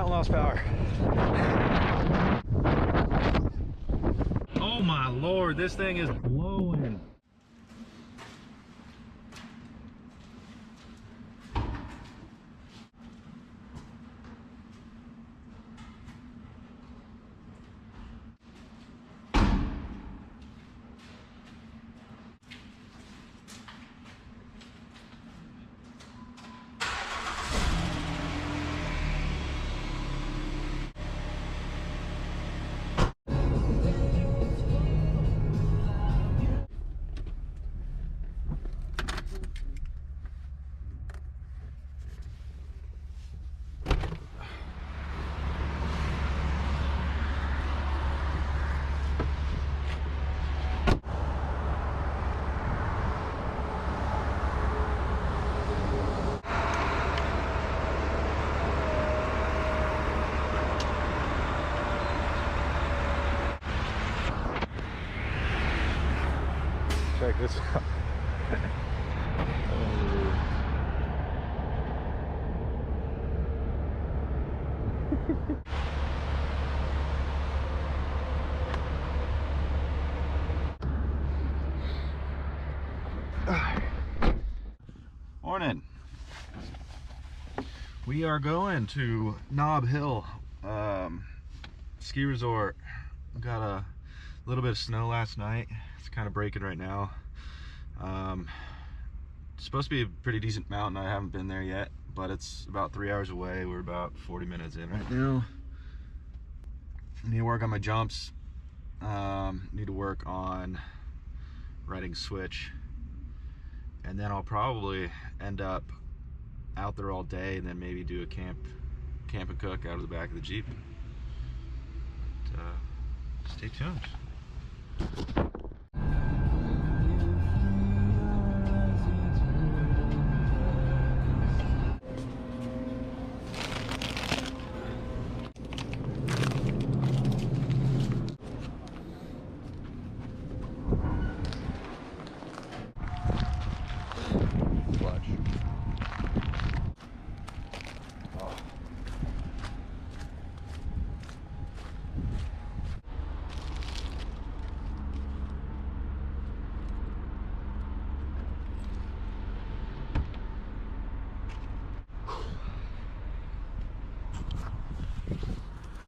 Haven't lost power. Oh my Lord, this thing is blowing. Check this out. Morning. We are going to Knob Hill ski resort. We got a little bit of snow last night. It's kind of breaking right now. It's supposed to be a pretty decent mountain. I haven't been there yet, but it's about 3 hours away. We're about 40 minutes in right now. I need to work on my jumps. Need to work on riding switch, and then I'll probably end up out there all day, and then maybe do a camp and cook out of the back of the Jeep. But, stay tuned.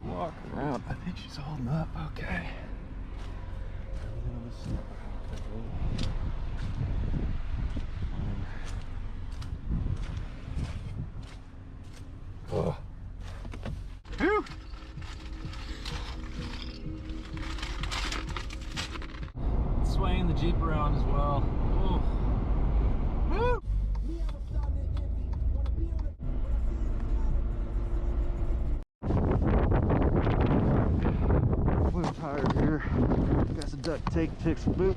Walk around. I think she's holding up okay. Oh. Whew. Swaying the Jeep around as well. Oh. Woo. Tire here. Got some duct tape, fix the boot.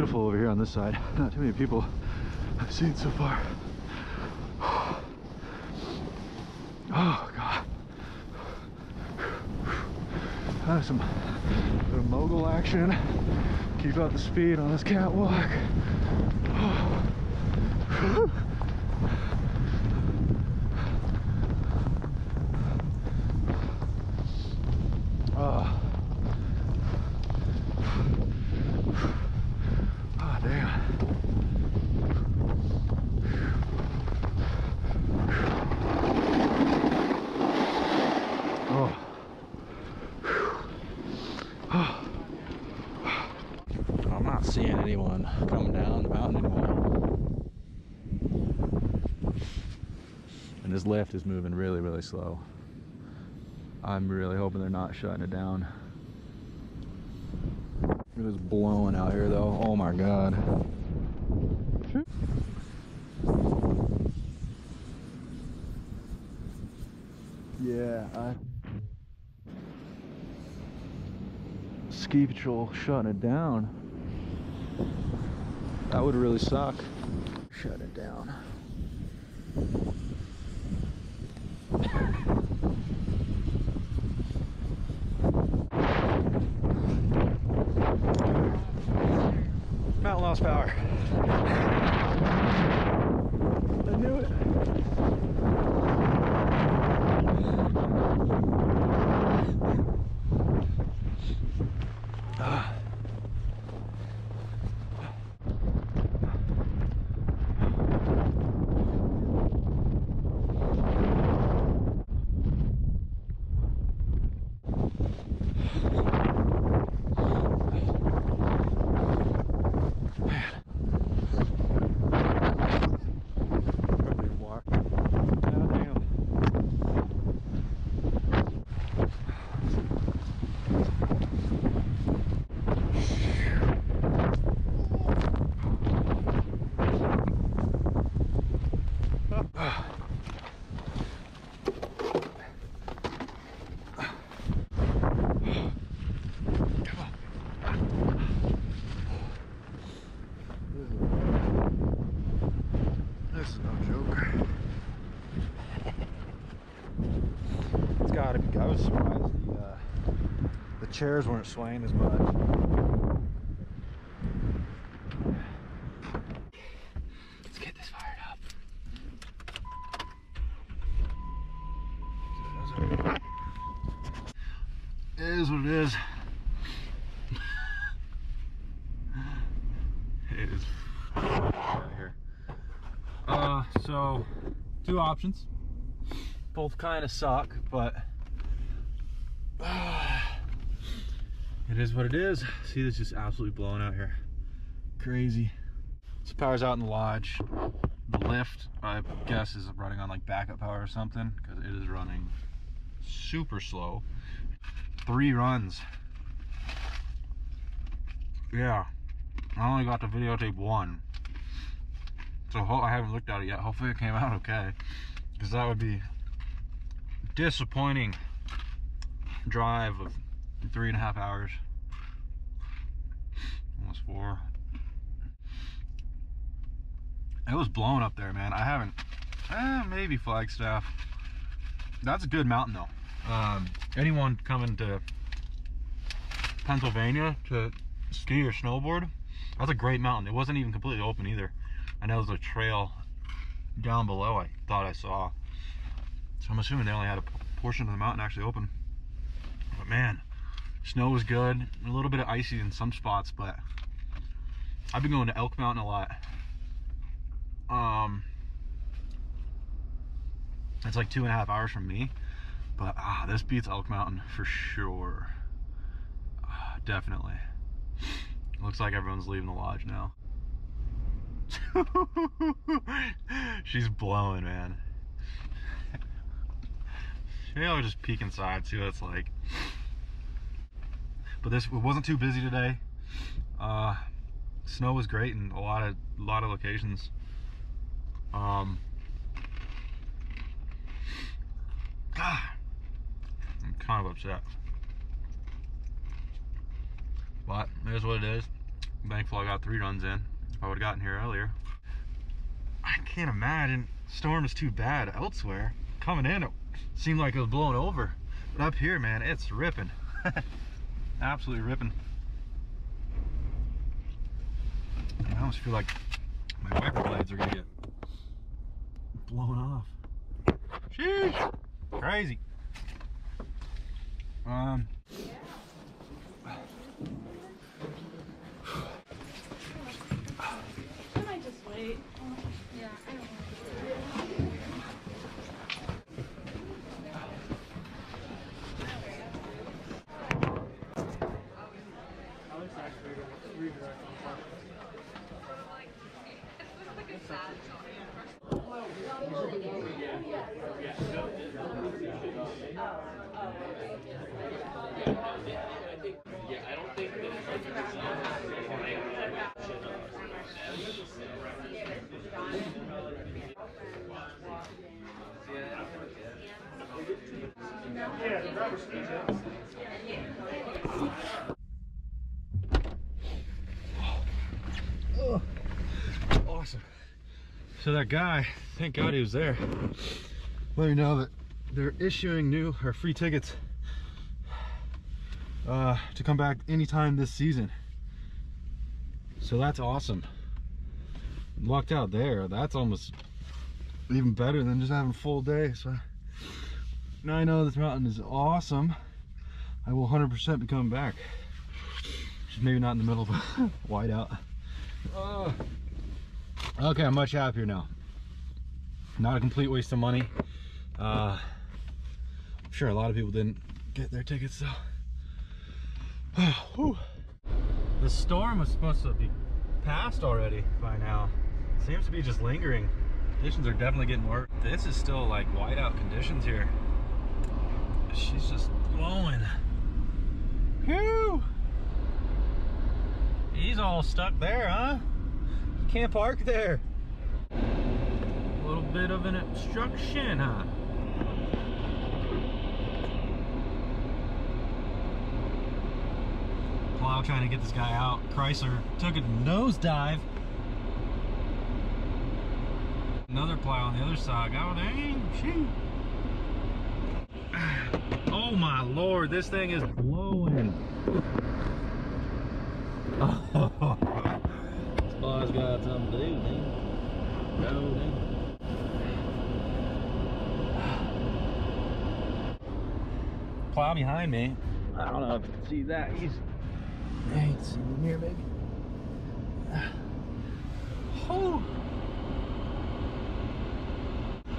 beautiful over here on this side. Not too many people I've seen so far. Oh God. Some bit of mogul action. Keep up the speed on this catwalk. Oh. Oh, damn. Oh. I'm not seeing anyone coming down the mountain anymore. And this lift is moving really, really slow. I'm really hoping they're not shutting it down. It is blowing out here though. Oh my God. Yeah, ski patrol shutting it down. That would really suck. Shut it down. Mountain lost power. I knew it. This is no joke. It's gotta be. I was surprised the chairs weren't swaying as much. Let's get this fired up. It is what it is. It is out here. So two options. Both kind of suck, but it is what it is. See, this is just absolutely blowing out here. Crazy. So power's out in the lodge. The lift, I guess, is running on like backup power or something, because it is running super slow. 3 runs. Yeah, I only got to videotape 1. So I haven't looked at it yet. Hopefully it came out okay, because that would be disappointing drive of 3.5 hours, almost 4. It was blowing up there, man. I haven't, maybe Flagstaff. That's a good mountain though. Anyone coming to Pennsylvania to ski or snowboard, that's a great mountain. It wasn't even completely open either. I know there's a trail down below I thought I saw. So I'm assuming they only had a portion of the mountain actually open. But man, snow was good. A little bit of icy in some spots, but I've been going to Elk Mountain a lot. It's like 2.5 hours from me, but this beats Elk Mountain for sure. Definitely. Looks like everyone's leaving the lodge now. She's blowing, man. Maybe I'll just peek inside, see what it's like. But it wasn't too busy today. Snow was great in a lot of locations. I'm kind of upset, but it is what it is. I'm thankful I got 3 runs in. If I would have gotten here earlier. I can't imagine storm is too bad elsewhere. Coming in, it seemed like it was blowing over. But up here, man, it's ripping. Absolutely ripping. I almost feel like my wiper blades are gonna get blown off. Sheesh! Crazy. I might just wait. Yeah, I don't want Oh, awesome. So that guy, thank God he was there. Let me know that they're issuing new or free tickets to come back anytime this season. So that's awesome. Lucked out there. That's almost even better than just having a full day. So now I know this mountain is awesome. I will 100% be coming back. Just maybe not in the middle of a whiteout. Okay, I'm much happier now. Not a complete waste of money. I'm sure a lot of people didn't get their tickets though. The storm was supposed to be past already by now. Seems to be just lingering. Conditions are definitely getting worse. This is still like whiteout conditions here. She's just blowing. Whew! He's all stuck there, huh? You can't park there. A little bit of an obstruction, huh? Plow trying to get this guy out. Chrysler took a nosedive. Another plow on the other side. Oh dang, shoot. Oh my Lord, this thing is blowing. Oh, this boy's got something to do, man. Go, man. Plow behind me. I don't know if you can see that. He ain't seen me here, baby. Oh.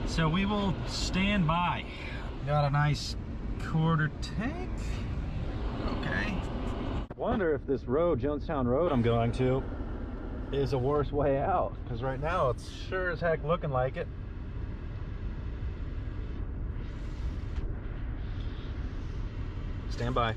So we will stand by. Got a nice quarter tank. Okay. Wonder if this road, Jonestown Road I'm going to, is a worse way out. Because right now it's sure as heck looking like it. Stand by.